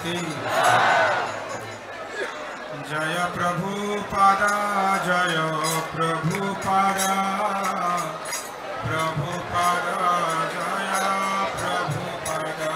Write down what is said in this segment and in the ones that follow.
की जय प्रभुपादा जय प्रभुपादा प्रभुपादा जय प्रभुपादा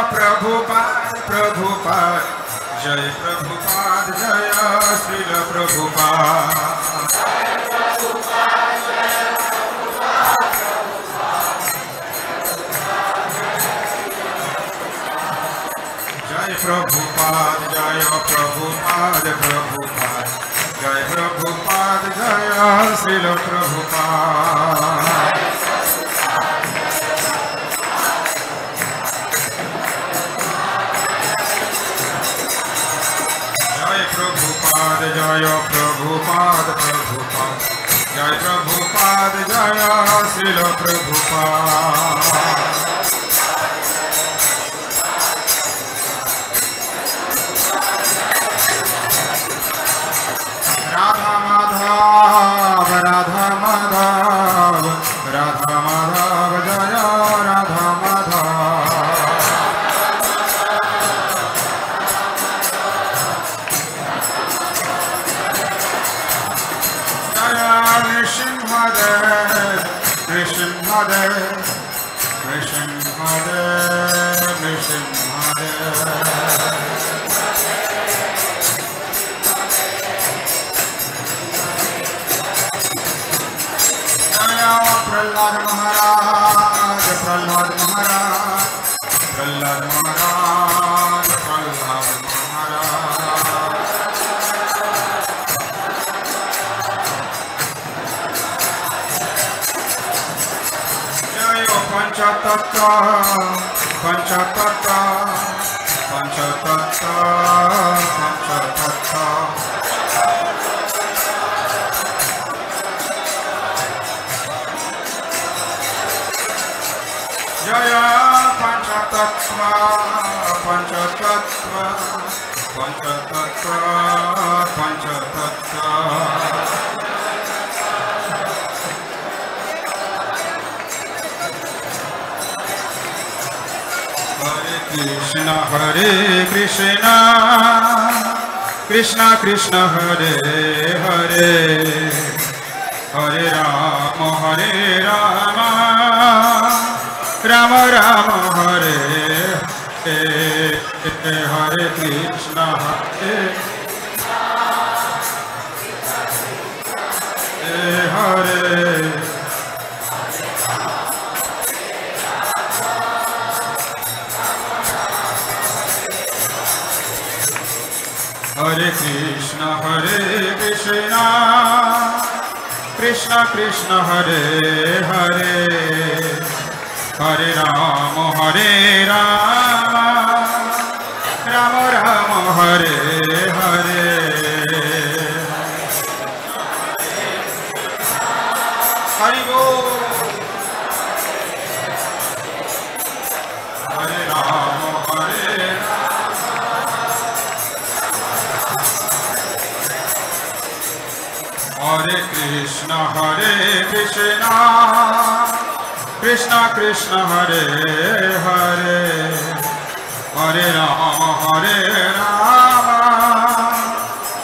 प्रभुपाद प्रभुपाद जय प्रभुपाद जय श्रील प्रभुपाद जय प्रभुपाद जय प्रभुपाद प्रभुपाद जय प्रभुपाद जय श्रील प्रभुपाद जय प्रभुपाद प्रभुपाद जय प्रभुपाद जय श्रील प्रभुपाद राधा माधव राधा माधव राधा माधव जय Radha Madhav Nrsimhadev, Nrsimhadev, Nrsimhadev, Nrsimhadev. Jaya Prahlad Maharaj, Prahlad Maharaj, Prahlad Maharaj, Prahlad Maharaj. Panchatattva, Panchatattva, Panchatattva, Panchatattva. Jaya Panchatattva, Panchatattva, Panchatattva, Panchatattva. Krishna Hare Krishna Krishna Krishna Hare Hare Hare Rama Hare Rama Rama Rama Hare Hare Hare Krishna Hare Hare Hare Krishna Krishna Krishna Hare Hare Hare Rama Hare Rama Krishna, Krishna Krishna Hare Hare, Hare Rama Hare Rama,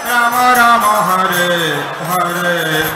Rama Rama Hare Hare.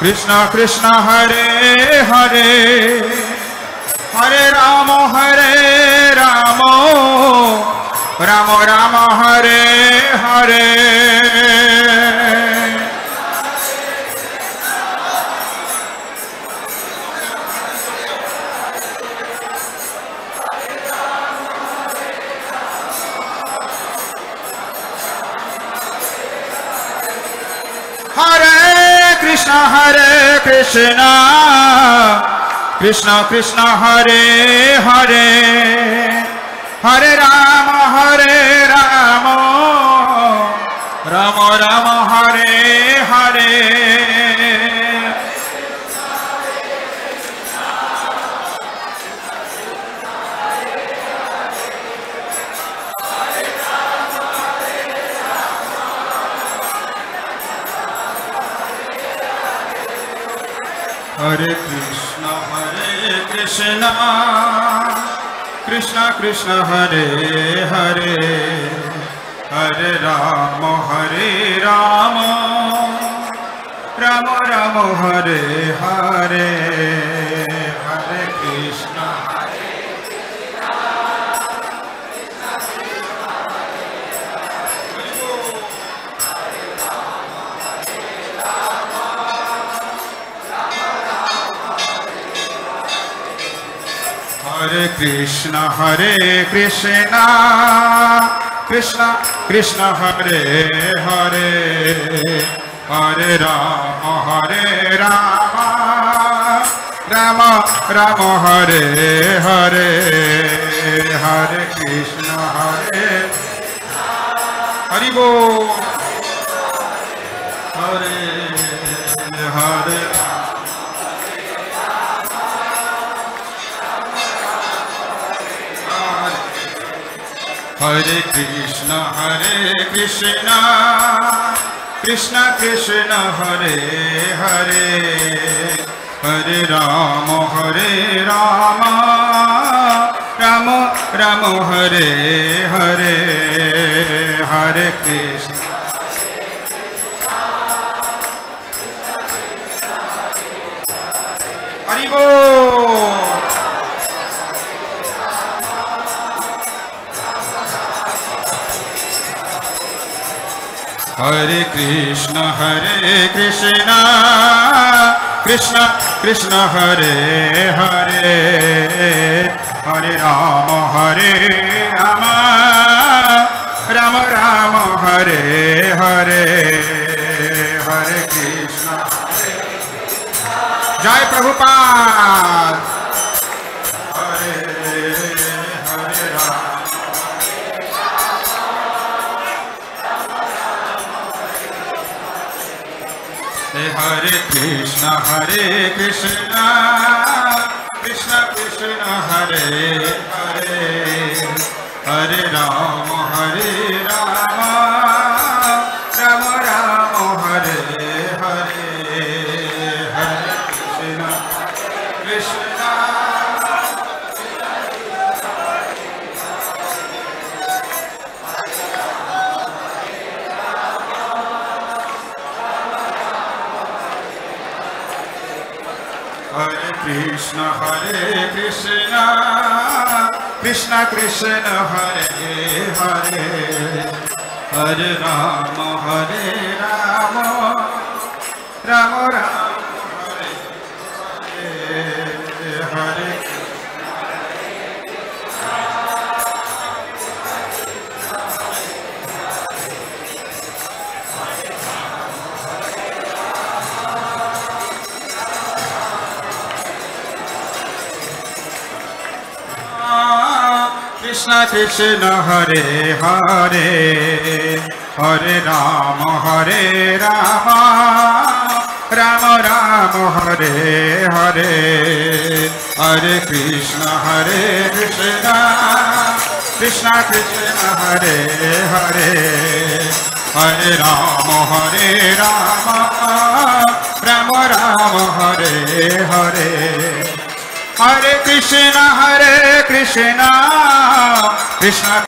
Krishna Krishna Hare Hare, Hare Rama Hare Rama, Rama Rama Hare Hare. Hare Krishna, Krishna Krishna Hare Hare, Hare Rama Hare Rama, Rama Rama Hare Hare. Hare Krishna, Krishna Krishna Hare Hare, Hare Rama Hare Rama, Rama Rama Hare Hare. Hare Krishna, Krishna Krishna Hare Hare, Hare Rama Hare Rama, Rama Rama Hare Hare. Hare Krishna, Hare Krishna, Krishna Krishna Hare Hare, Hare Rama Hare Rama, Rama Rama Hare Hare. Hare Krishna, Hari Bol, Hare Hare. Hare Krishna, Krishna Krishna Hare Hare, Hare Rama Hare Rama, Rama Rama Hare Hare. Hare Krishna, Hari Bol. Hare Krishna, Krishna Krishna Hare Hare, Hare Rama Hare Rama, Rama Rama Hare Hare. Hare Krishna, Jai Prabhupada. Hare Hare Rama, Hare Krishna, Krishna Krishna Hare Hare Hare Rama Rama Rama Hare Hare Hare Krishna Krishna Hare Krishna Krishna Krishna Hare Hare Hare Rama Rama Rama Hare Hare Krishna Krishna Hare Hare Hare Rama Rama Rama Hare Hare Hare Krishna Krishna Krishna Hare Hare Hare Rama Rama Rama Hare Hare Hare Krishna Krishna